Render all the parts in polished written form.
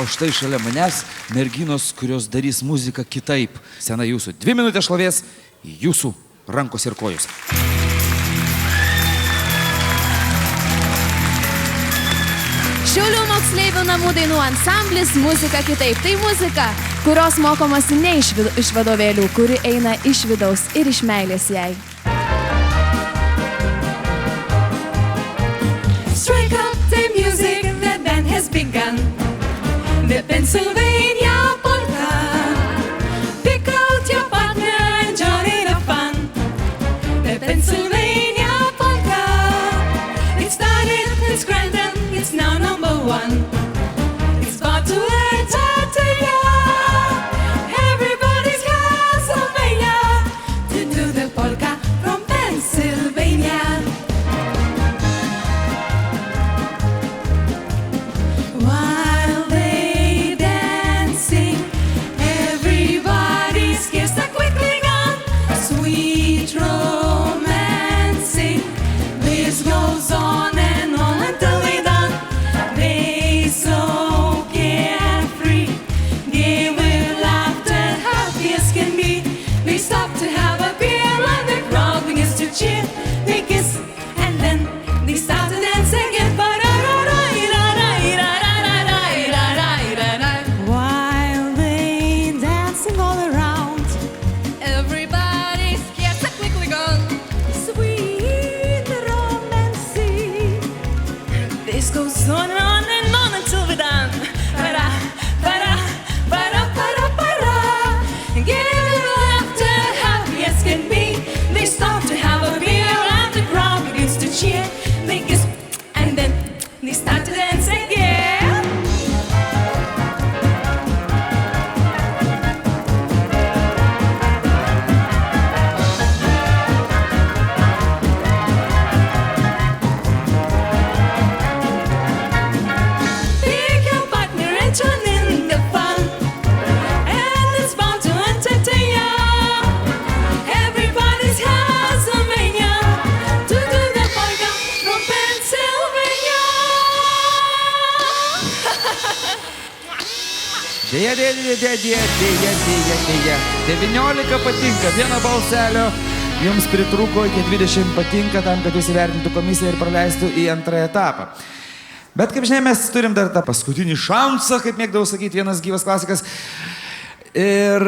O štai šalia manęs merginos, kurios darys muziką kitaip. Sena jūsų 2 minutės šlovės jūsų rankos ir kojos. Šiaulių moksleivių namų dainų ansamblis Muzika kitaip. Tai muzika, kurios mokomasi ne iš vadovėlių, kuri eina iš vidaus ir iš meilės jai. Strike up the music, the band has begun. The Pennsylvania polka. Pick out your partner and join in the fun. The Pennsylvania polka. It started in Scranton, it's now #1. It's about to enter ya. Everybody's Pennsylvania to do the polka from Pennsylvania. While they dancing, everybody's kiss are quickly gone. Sweet romancing, this goes on and on until they done. They so carefree, gay with laughter, happy as can be. They stop to have a beer and the crowd begins to cheer. They kiss and then they start to dance again. While they dancing all around, everybody's kiss are quickly gone. Sweet romancing, this goes on and on until we're done. Para, para, para, para, para. Give laughter, happy as can be. They stop to have a beer and the crowd begins to cheer. They kiss and then they start to dance again. Pick your partner and join in the fun, and it's bound to entertain ya. Everybody's Pennsylvania to do the polka from Pennsylvania. Deja. 19 patinka, 1 balselio. Jums pritrūko iki 20 patinka tam, kad jūs įvertintų komisiją ir praleistų į antrąją etapą. Bet kaip žinia, mes turim dar tą paskutinį šansą, kaip mėgdavau sakyti vienas gyvas klasikas. Ir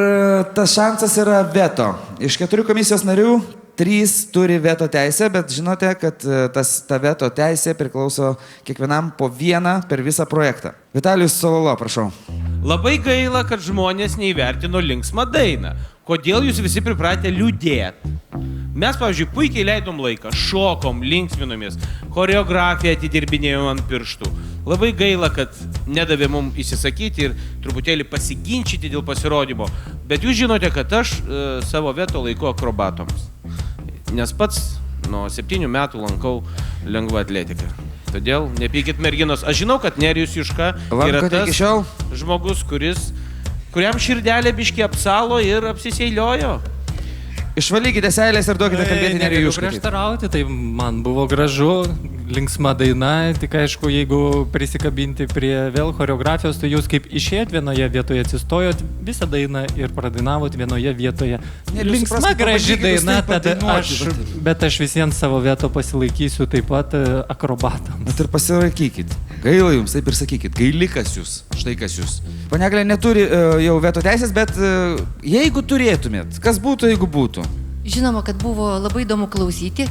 tas šansas yra veto. Iš 4 komisijos narių 3 turi veto teisę, bet žinote, kad ta veto teisė priklauso kiekvienam po 1 per visą projektą. Vitalijus Sololo, prašau. Labai gaila, kad žmonės neįvertino linksmą dainą. Kodėl jūs visi pripratę liūdėti? Mes, pavyzdžiui, puikiai leidom laiką, šokom, linksminomės, choreografiją atidirbinėjom ant pirštų. Labai gaila, kad nedavė mums įsisakyti ir truputėlį pasiginčyti dėl pasirodymo. Bet jūs žinote, kad aš savo veto laiku akrobatoms. Nes pats nuo 7 metų lankau lengvą atletiką. Todėl nepykit merginos. Aš žinau, kad Nerijus Juška yra tas žmogus, kuriam širdelė biškį apsalo ir apsiseiliojo. Išvalykite seilės ir duokite kalbėti Nerijui Juškai. Prieštarauti, tai man buvo gražu, linksma daina, tik aišku, jeigu prisikabinti prie vėl choreografijos, tai jūs kaip išėjot vienoje vietoje, atsistojot visą dainą ir pradainavot vienoje vietoje. Linksma, graži daina, bet aš visiems savo vieto pasilaikysiu taip pat akrobatams. Bet ir pasilaikykit. Gaila jums, taip ir sakykit. Gailikas jūs, štai kas jūs. Ponia Eglė neturi jau veto teisės, bet jeigu turėtumėt, kas būtų, jeigu būtų? Žinoma, kad buvo labai įdomu klausyti,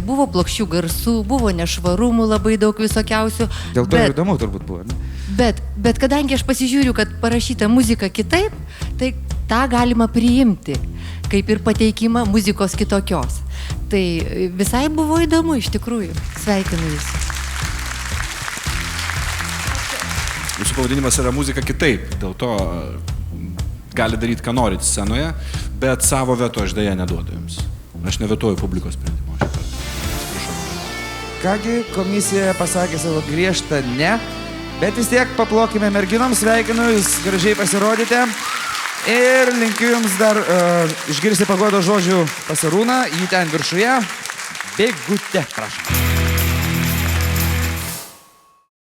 buvo plokščių garsų, buvo nešvarumų labai daug visokiausių. Dėl to ir įdomu turbūt buvo, ne? Bet kadangi aš pasižiūriu, kad parašyta muzika kitaip, tai tą galima priimti, kaip ir pateikimą muzikos kitokios. Tai visai buvo įdomu iš tikrųjų. Sveikinu jūs. Jūsų pavadinimas yra muzika kitaip, dėl to gali daryti, ką norit scenoje, bet savo veto aš dėja neduodu jums. Aš nevetuoju publikos sprendimo. Kągi, komisija pasakė savo griežtą ne, bet vis tiek paplokime merginoms, sveikinu, jūs gražiai pasirodėte ir linkiu jums dar išgirsti pagodo žodžių pas Arūną, jį ten viršuje, bėgute, prašom.